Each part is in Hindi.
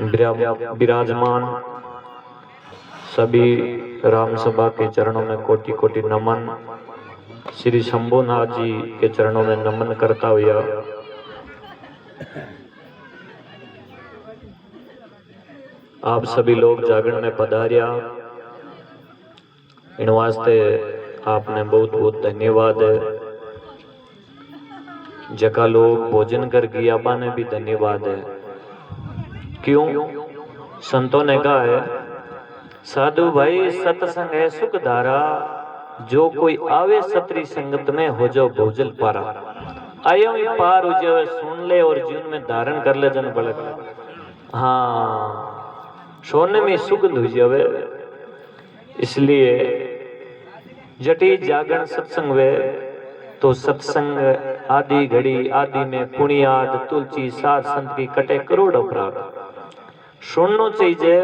विराजमान सभी राम सभा के चरणों में कोटि कोटि नमन। श्री शंभुनाथ जी के चरणों में नमन करता हुआ आप सभी लोग जागरण में पधारिया, इन वास्ते आपने बहुत बहुत धन्यवाद। जका लोग भोजन कर गया ने भी धन्यवाद है। क्यों? संतों ने कहा है, साधु भाई सत्संग है सुख धारा, जो कोई आवे सतरी संगत में हो जाओ भोजल पारा। आयो ही पार हो जाए, सुन ले और जीवन में धारण कर ले जन बलक। हाँ, सोने में सुगंध हो जावे। इसलिए जटी जागरण सत्संग वे तो सत्संग आदि घड़ी आदि में पुण्याद तुलसी साध संत की कटे करोड़ अपराध। सुनना चाहिए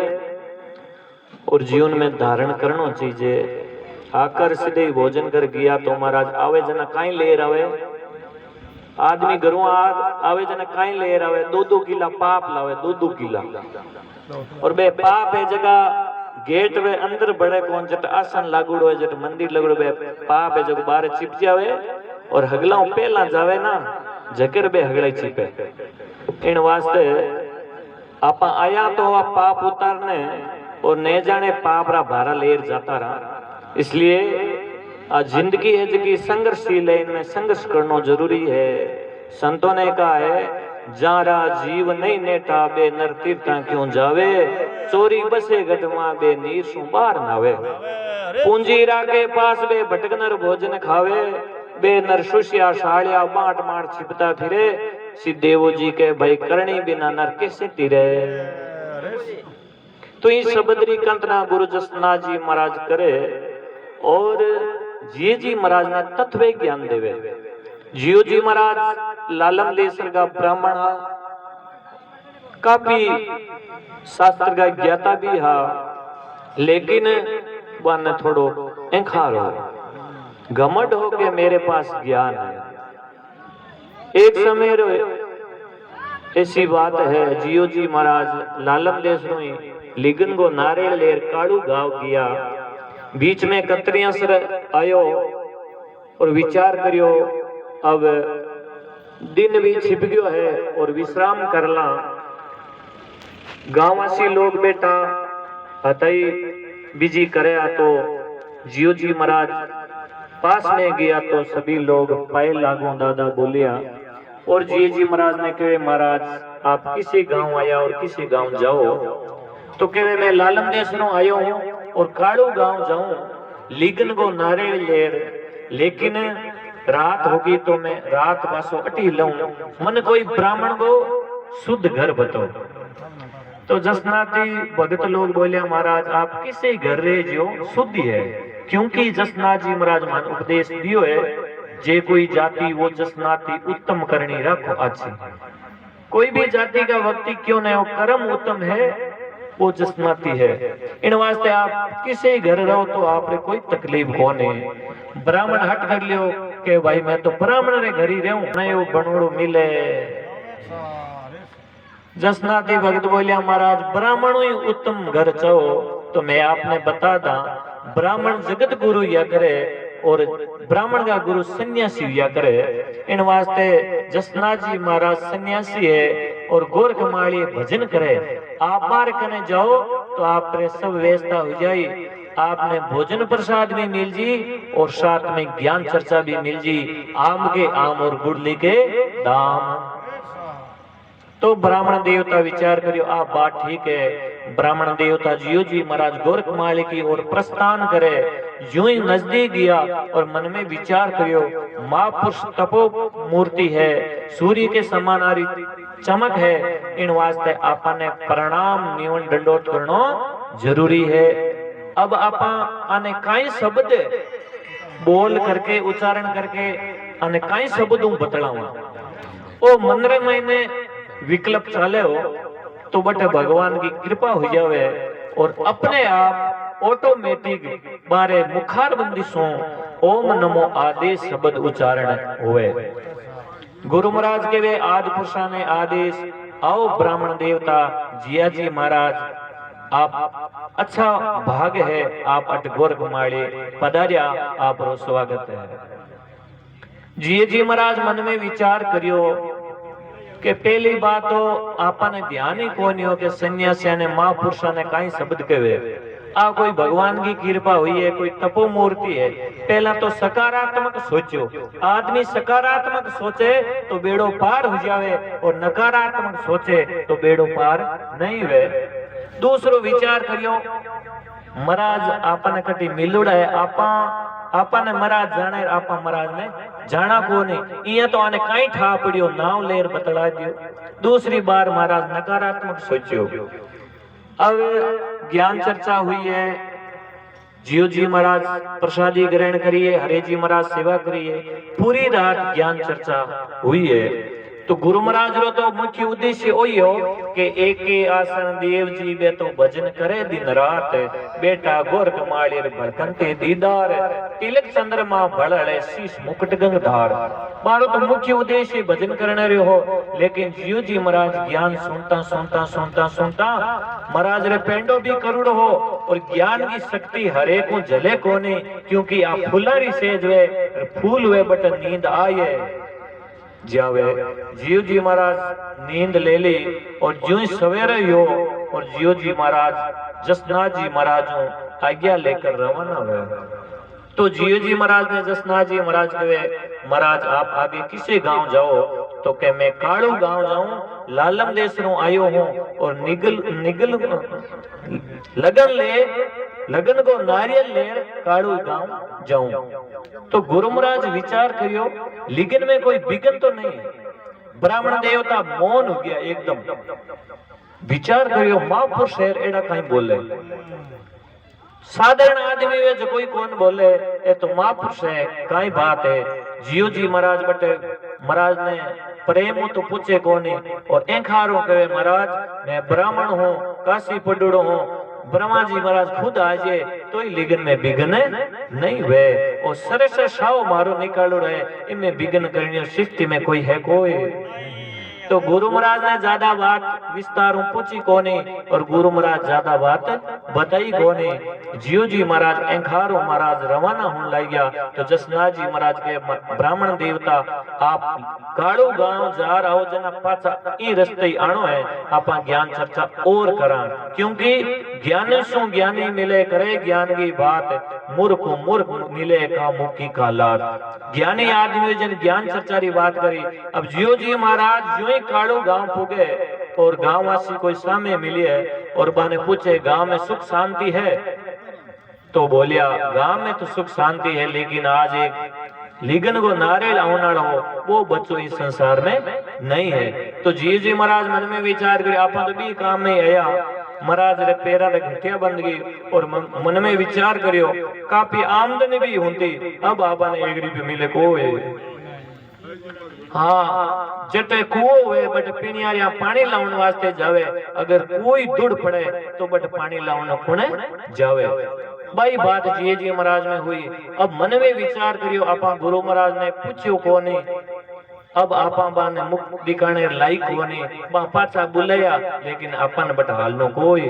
और जीवन में धारण करना चाहिए। आकर सीधे भोजन कर गया तो महाराज आवे जना काई ले रहे, आदमी घरों आवे जना काई ले रहे, 2-2 किला पाप लावे, 2-2 किला। और बे पाप है जगह गेट वे अंदर बड़े कौन जट आसन लागूड़ो है, जट मंदिर लगड़ो बे पाप है जो बाहर चिप जावे और हगला पहला जावे ना जकर बे हगड़े चिपे। इन वास्ते आप आया तो आप पाप उतारने और न जाने पाप रा भारा लेर जाता रहा। इसलिए आज जिंदगी है जो संघर्षशील है, इनमें संघर्ष करना जरूरी है। संतों ने कहा है, जारा जीव नहीं नेटा बे नर तीर्था क्यों जावे, चोरी बसे गठमा बे नीर सु बाहर नावे। पूंजी राके पास बे भटकनर भोजन खावे, बे नर सुशिया साड़िया बांट मार छिपता फिरे, सिद्धेव जी के भाई करणी बिना नर कैसे तिरे। तो ये सबदरी कंतना गुरु जसनाथ जी महाराज करे और जी महाराज ना तत्व ज्ञान देवे। जियो जी महाराज लालम देसर का ब्राह्मण हा, काफी शास्त्र का ज्ञाता भी हा, लेकिन वह थोड़ो इंखार हो घमंड हो के मेरे पास ज्ञान है। एक समय ऐसी बात है, जियो जी महाराज लालम देश लिगन को नारियल लेर काड़ू गाँव किया, बीच में कतरिया सर आयो और विचार करियो अब दिन भी छिप गयो है और विश्राम करला। गांववासी लोग बेटा हतई बिजी करे तो जियो जी महाराज पास में गया तो सभी लोग पाए लागू दादा बोलिया और जियो जी महाराज ने कहे, महाराज आप किसी गांव आया और किसी गांव जाओ। तो कहे मैं लालम देशरों आयो हूं और काड़ू गांव जाऊं, लिगन को नारियल लेर, लेकिन रात होगी तो मैं रात पासो अटी लऊं, मन कोई ब्राह्मण को शुद्ध घर बताओ। तो जसनाथी भगत लोग बोले, महाराज आप किसे घर रहे जो शुद्ध है, क्योंकि जसनाथ जी महाराज मान उपदेश दियो है, जे कोई जाति वो जसनाथी उत्तम करनी रखो अच्छी। कोई भी जाति का व्यक्ति क्यों नहीं हो, कर्म उत्तम है वो जसनाती है। इन वास्ते आप किसी घर रहो तो आपने कोई तकलीफ को नहीं। ब्राह्मण हट कर लियो के भाई मैं तो ब्राह्मण रे घर ही रहूं, नहीं वो बनोड़ो मिले। जसनाती भगत बोलिया, महाराज ब्राह्मण ही उत्तम घर चाहो तो मैं आपने बता दा, ब्राह्मण जगत गुरु या करे और ब्राह्मण का गुरु सन्यासी या करे। इन वास्ते जसनाथ जी महाराज सन्यासी है और गोरख माली भजन करे। आप बाहर कने जाओ तो आप सब व्यवस्था हो जाए, आपने भोजन प्रसाद भी मिल जी और साथ में ज्ञान चर्चा भी मिल जी, आम के आम और गुड़ली के दाम। तो ब्राह्मण देवता विचार करियो, आप बात ठीक है। ब्राह्मण देवता जियो जी महाराज गोरख माली की ओर प्रस्थान करे, यूं ही नजदीक गया और मन में विचार करियो, महापुरुष तपो मूर्ति है, सूर्य के समान आरी चमक है। इन वास्ते आपने प्रणाम निवन दंडोत करनो जरूरी है। अब आपा आने काई शब्द बोल करके उच्चारण करके आने काई शब्द बतलाऊं ओ मन रे मैंने विकल्प चाले हो तो बटे भगवान की कृपा हो जावे और अपने आप ऑटोमेटिक बारे मुखार बंदिशों ओम नमो आदेश शब्द उच्चारण हुए। गुरु महाराज के वे आदि पुरुषा ने आदेश आओ ब्राह्मण देवता जिया जी महाराज, आप अच्छा भाग है, आप अट गोरख माले पधारिया, आप रो स्वागत है। जिया जी महाराज मन में विचार करियो कि पहली बात तो आपने ध्यान ही कोनी हो कि सन्यासिया ने महापुरुषा ने कई शब्द कहे। आ कोई भगवान की कृपा हुई है, कोई तपो मूर्ति है। पहला तो सकारात्मक सोचो, आदमी सकारात्मक सोचे तो बेड़ो पार हो जावे, और नकारात्मक सोचे तो बेड़ो पार नहीं हुए। दूसरो विचार करियो, महाराज आपने कटी मिलुड़ा है, आपा ने महाराज जाने, आपा महाराज ने जाना को नहीं, इया तो आने कई ठा पड़ियो, नाव लेर बतला दियो। दूसरी बार महाराज नकारात्मक सोचियो। अब ज्ञान चर्चा हुई है, जियो जी महाराज प्रसादी ग्रहण करिए, हरे जी महाराज सेवा करिए, पूरी रात ज्ञान चर्चा हुई है। तो गुरु महाराज रो तो मुख्य उद्देश्य वही हो कि एक के आसन देव जी बे तो भजन करे दिन रात, बेटा गोरख मालिर भड़कनते दीदार, तिलक चंद्रमा भड़ले शीश मुकुट गंगधार। मारो तो मुख्य उद्देश्य भजन करने रे हो, लेकिन जियो जी महाराज ज्ञान सुनता सुनता सुनता सुनता महाराज रे पेंडो भी करुड़ हो, और ज्ञान की शक्ति हरे को जले कोने, क्योंकि आप Phulari says way fool way but नींद आए जावे। जियो जी महाराज नींद ले ली, और ज्यों सवेरे हो, और जियो जी महाराज जसनाथ जी महाराज आज्ञा लेकर रवाना हुए। तो जियो जी महाराज ने जसनाथ जी महाराज कहे, महाराज आप आगे किसे गांव जाओ? तो कह मैं काड़ू गांव जाऊं, लालम देश रो आयो हूं, और निगल लगन को नारियल ले काड़ू गांव जाऊं। तो गुरु महाराज विचार करियो, लिगन में कोई बिगन तो नहीं है। ब्राह्मण देवता मौन हो गया एकदम। विचार करियो, महापुरुष है एड़ा कहीं बोले, साधारण आदमी वे जो कोई कौन बोले, ये तो महापुरुष है, कई बात है। जियो जी महाराज बटे महाराज ने प्रेम तो पूछे कोनी, और एंखारो कहे महाराज मैं ब्राह्मण हूँ, काशी पडुड़ो हूँ, ब्रह्मा जी महाराज खुद आजे तो ही लिगन में बिघन नहीं वे, और सरस शाव मारो निकालो रहे, इनमें बिघन करनी शिफ्ट में कोई है कोई। तो गुरु महाराज ने ज्यादा बात विस्तारों पूछी कोनी, और गुरु महाराज ज्यादा बात बताई कोनी। जियो जी महाराज एंखारो महाराज रवाना होने लग गया। तो जसनाथ जी महाराज के ब्राह्मण देवता आप काड़ू गांव जा रहा हो, जना पाचा ई रस्ते आनो है, आप ज्ञान चर्चा और करा, क्योंकि ज्ञान सु ज्ञानी मिले करे ज्ञान की बात, मूर्ख मूर्ख मिले का मुखी का लात। ज्ञानी आदमी जन ज्ञान चर्चा की बात करी। अब जियो जी महाराज जो काड़ू गांव पुगे, और गांव वासी कोई सामने मिले, और बाने पूछे गांव में सुख शांति है? तो बोलिया गांव में तो सुख शांति है, लेकिन आज एक लिगन को नारियल आउनाड़ हो, वो बच्चों इस संसार में नहीं है। तो जी जी महाराज मन में विचार करे, आप तो भी काम में आया, महाराज रे पेरा रे घटिया बंद गई, और मन में विचार करियो काफी आमदनी भी होती, अब आपा ने 1 रुपये मिले को हाँ जटे कुओं हुए बट पीनिया पानी लाउन वास्ते जावे, अगर कोई दुड़ पड़े तो बट पानी लाउन खुणे जावे। भाई बात जी जी महाराज में हुई। अब मन में विचार करियो, आपा गुरु महाराज ने पूछ्यो कोनी, अब आपा बा ने मुख दिखाने लायक कोनी, बा पाछा बुलाया, लेकिन अपन बट हालनो कोई।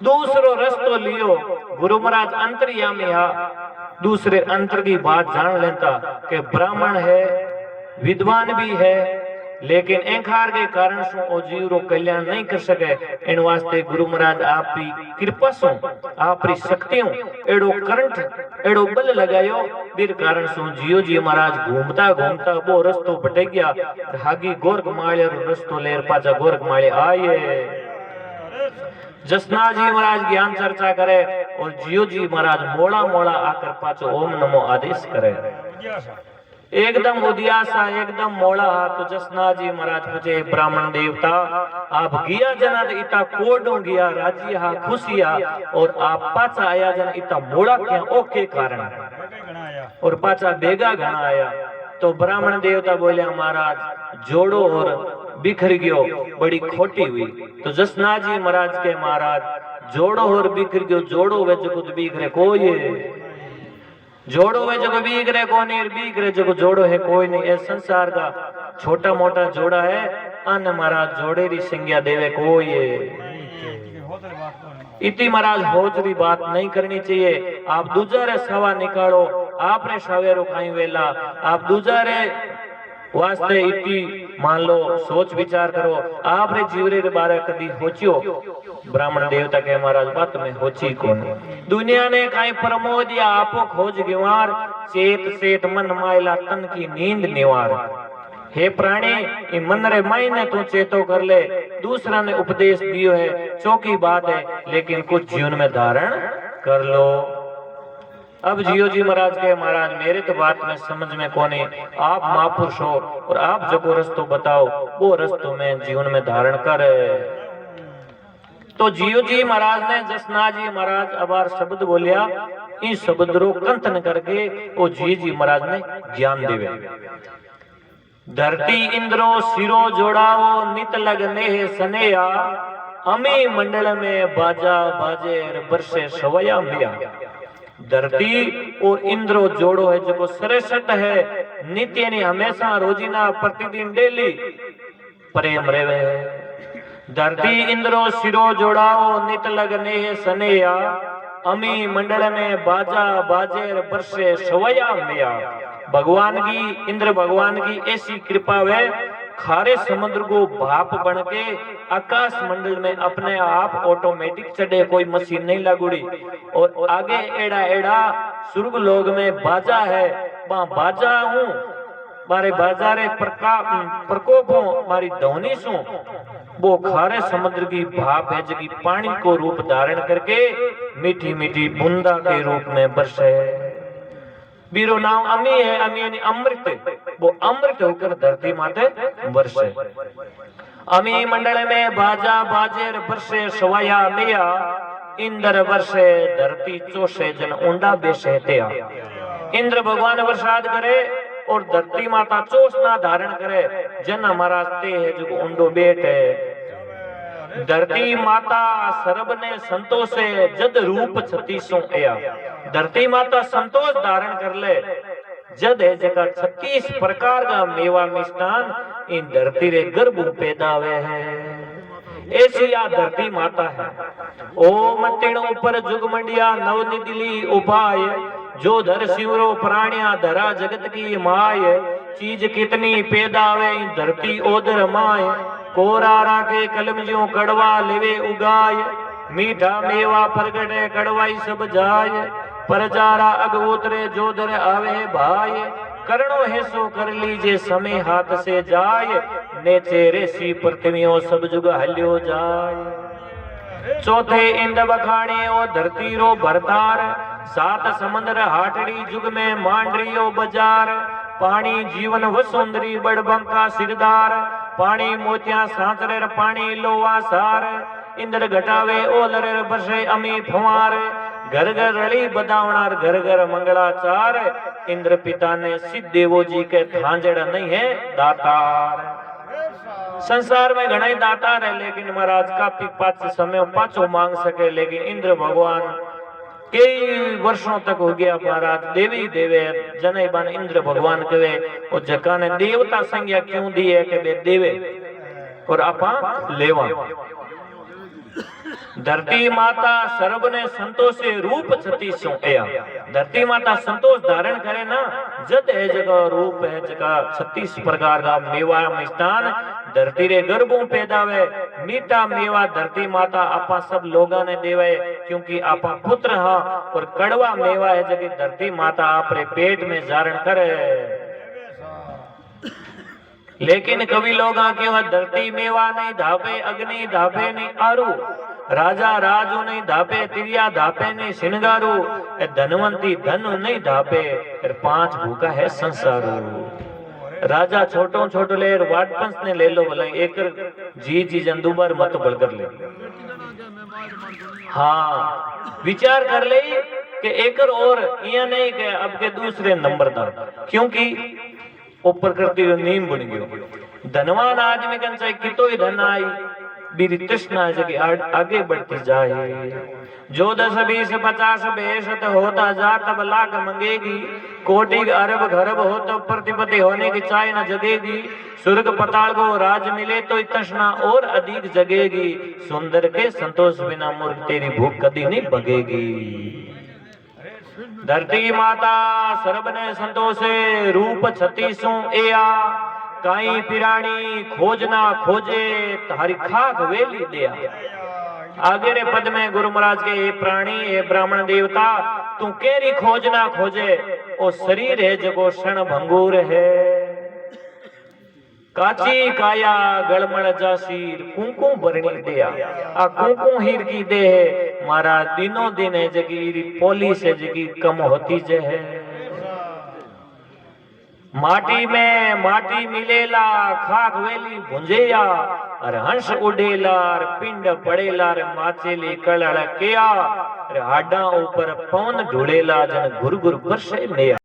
दूसरो रस्तो लियो, गुरु महाराज अंतर्यामी हा, दूसरे अंतर की बात जान लेता कि ब्राह्मण है, विद्वान भी है, लेकिन एंखार के कारण सु ओ जीव रो कल्याण नहीं कर सके। इन वास्ते गुरु महाराज आप की कृपा सु, आप री शक्ति एड़ो करंट एड़ो बल लगायो, बीर कारण सु जियो जी महाराज घूमता घूमता वो रस्तो भटक गया, हागी गोरख माळे रस्तो लेर पाछा गोरख माळे आए। जसनाथ जी महाराज ज्ञान चर्चा करे, और जियो जी महाराज मोड़ा मोड़ा आकर पाछो ओम नमो आदेश करे। एकदम उदियासा एकदम मोड़ा। तो जसनाथ जी महाराज पूछे, ब्राह्मण देवता आप गया जना इता कोडो गया राजिया खुशिया, और आप पाछा आया जना इता मोड़ा क्या ओके कारण, और पाछा बेगा घना आया। तो ब्राह्मण देवता बोले महाराज जोड़ो और बिखर गयो, बड़ी खोटी हुई। तो जसनाथ जी महाराज के महाराज जोड़ो और बिखर गयो, जोड़ो वे जो कुछ बिखरे कोई, जोड़ो वे जो बिखरे कोनी, बिखरे जो जोड़ो है कोई नहीं। ये संसार का छोटा मोटा जोड़ा है, अन महाराज जोड़े री संज्ञा देवे को ये इतनी महाराज होचरी बात नहीं करनी चाहिए। आप दूजा रे सवा निकालो, आपने सवेरो खाई वेला, आप दूजा रे वास्ते इतनी मान लो सोच विचार करो, आपने जीवरे रे बारे कदी सोचियो? ब्राह्मण देवता के महाराज बात में होची कौन? दुनिया ने काई प्रमोद या आपो खोज गिवार, चेत सेत मन मायला तन की नींद निवार। हे प्राणी, इ मन रे मायने तू चेतो कर ले। दूसरा ने उपदेश दियो है, चौकी बात है, लेकिन कुछ जीवन में धारण कर लो। अब जियो जी महाराज के महाराज मेरे तो बात में समझ में कोने, आप महापुरुष हो और आप जो रस्तो बताओ वो रस्तो में जीवन में धारण कर। तो जियो जी महाराज ने जसना जी महाराज अबार शब्द बोलिया, इस शब्द रो कंथन करके वो जी महाराज ने ज्ञान देवे। धरती इंद्रो सिरो जोड़ाओ नित लगने है सनेया, अमी मंडल में बाजा बाजे बरसे सवया मिया। धरती और इंद्रो जोड़ो है जो श्रेष्ठ है, नित्य ने हमेशा रोजीना प्रतिदिन डेली प्रेम रेवे है। धरती इंद्रो सिरो जोड़ाओ नित लगने है सनेया, अमी मंडल में बाजा बाजे बरसे सवया मिया। भगवान की इंद्र भगवान की ऐसी कृपा है, खारे समुद्र को भाप बन के आकाश मंडल में अपने आप ऑटोमेटिक चढ़े, कोई मशीन नहीं लगुड़ी। और आगे एड़ा एड़ा स्वर्ग लोग में बाजा है, वहां बाजा हूं मारे बाजारे प्रकोप हूं मारी ध्वनि सु। वो खारे समुद्र की भाप है जो पानी को रूप धारण करके मीठी मीठी बूंदा के रूप में बरसे। बीरो नाम अमी है, अमी यानी अमृत, वो अमृत होकर धरती माते बरसे। अमी मंडल में बाजा बाजे बरसे सवाया मिया, इंद्र बरसे धरती चोसे जन ऊंडा बेसे त्या। इंद्र भगवान बरसात करे और धरती माता चोसना धारण करे, जन हमारा ते है जो ऊंडो बेट है। धरती माता सर्व ने संतोषे जद रूप छत्तीसों एया। धरती माता संतोष धारण कर ले, जद है जगह 36 प्रकार का मेवा मिष्टान इन धरती रे गर्भ पैदा हुए हैं। ऐसी या धरती माता है। ओम तीन ऊपर जुग मंडिया नव निदिली उपाय, जो धर शिवरो प्राणिया धरा जगत की माय। चीज कितनी पैदा हुए धरती ओदर माय, कोरा राखे कलम ज्यों कड़वा लेवे उगाय। मीठा मेवा प्रगटे कड़वाई सब जाय, परजारा अग उतरे जो धर आवे भाई। करणो है सो कर लीजे समय हाथ से जाय, नेचे रेसी पृथ्वियों सब जुग हल्यो जाय। चौथे इंद बखाणे ओ धरती रो भरतार, सात समुद्र हाटड़ी जुग में मांडरियो बजार। पानी जीवन वसुंदरी बड़बंका सिरदार, पानी मोतिया सांचरे पानी लोवा सार। इंद्र घटावे ओलरे बरसे अमी फुवार, घर घर रली बदावणार घर घर मंगलाचार। इंद्र पिता ने सिद्ध देवो जी के थांजड़ा नहीं है दातार। संसार में घना दातार है, लेकिन महाराज काफी पाँच समय पाँचों मांग सके, लेकिन इंद्र भगवान कई वर्षों तक हो गया महाराज देवी देवे जने बन इंद्र भगवान कहे। और जका ने देवता संज्ञा क्यों दी है कि वे देवे और आपा लेवा। धरती माता सर्व ने संतोषे रूप 36 एया। धरती माता संतोष धारण करे ना, जद है जगह रूप है जगह 36 प्रकार का मेवा मिष्टान धरती रे गर्भों पैदा वे। मीठा मेवा धरती माता आपा सब लोगा ने देवे, क्योंकि आपा पुत्र हा। और कड़वा मेवा है जगह धरती माता आपरे पेट में धारण करे। लेकिन कभी लोग क्यों धरती मेवा नहीं धापे, अग्नि धापे नहीं आरू, राजा राजू नहीं धापे, तिरिया धापे नहीं सिंगारू, धनवंती धनु नहीं धापे, फिर 5 भूखा है संसारू। राजा छोटो छोटो ले वाटपंच ने ले लो भले एक जी जंदूबर मत बलकर ले। हाँ विचार कर ले कि एक और ये नहीं कि अब के दूसरे नंबर था, क्योंकि वो प्रकृति नीम बन गयो। धनवान आदमी कन चाहे कितो ही धन आई, बीरी तृष्णा जगी आगे बढ़ती जाए। जो 10 20 50 बेशत होता जा तब लाख मंगेगी, कोटि अरब घरब हो तो प्रतिपति होने की चाय न जगेगी। स्वर्ग पताल को राज मिले तो तृष्णा और अधिक जगेगी, सुंदर के संतोष बिना मूर्ख तेरी भूख कभी नहीं भगेगी। धरती माता सर्वने संतोषे, रूप 36 एया काई पिराणी खोजना खोजे, तारी खाक वेली दिया। आगे रे पद में गुरु महाराज के ये प्राणी ये ब्राह्मण देवता तू केरी खोजना खोजे, ओ शरीर है जगो क्षण भंगूर है। काची काया गलमल जासीर कुंकू भरणी दिया, आ कुंकू हीर की दे है मारा दिनों दिन है जगी पोली से जगी कम होती जे है। माटी में माटी मिलेला खाक वेली भुंजेया, और हंस उड़ेला पिंड पड़ेला माचेली कलड़ किया, हाडा ऊपर पवन ढूलेला जन गुर गुर बरसे में।